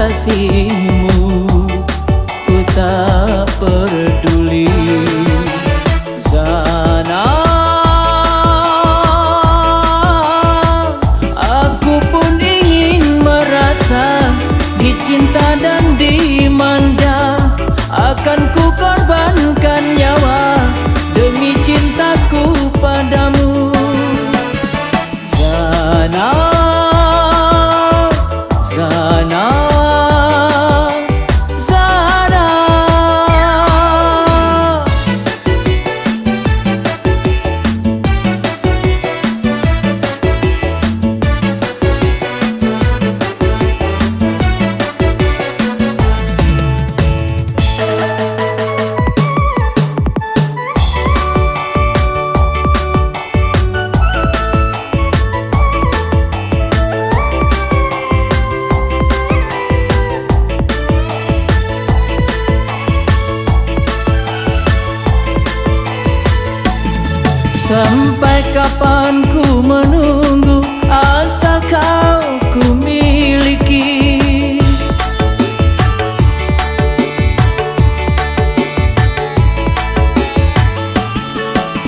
kasihmu, ku tak peduli. Zana, aku pun ingin merasa dicinta dan dimanja. Akan ku korbankan nyawa demi cintaku padamu. Zana, Zana, Zana. Sampai kapan ku menunggu, asal kau ku miliki.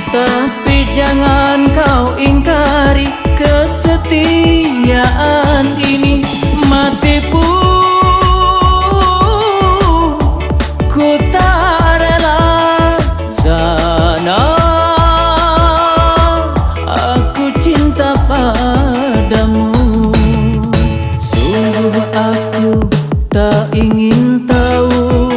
Tapi jangan kau ingkari kesetiaan ini. Mati pun ku tak rela. Zana, padamu. Sungguh aku tak ingin tahu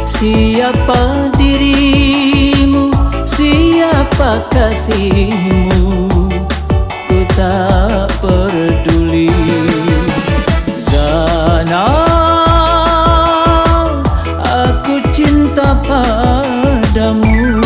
siapa dirimu, siapa kasihmu, ku tak peduli. Zana, aku cinta padamu.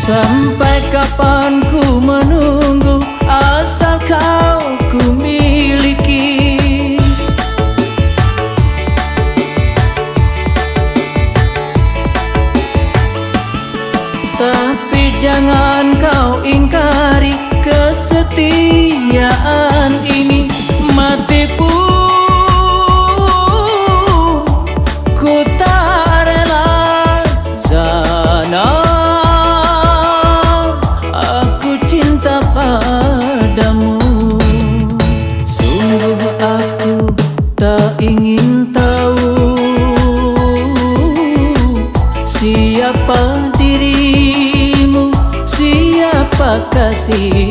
Sampai kapan ku menunggu, asal kau ku miliki. Tapi jangan kau ingkari kesetiaan ini. Mati pun ku tak rela. Zana, padamu. Sungguh aku tak ingin tahu siapa dirimu, siapa kasih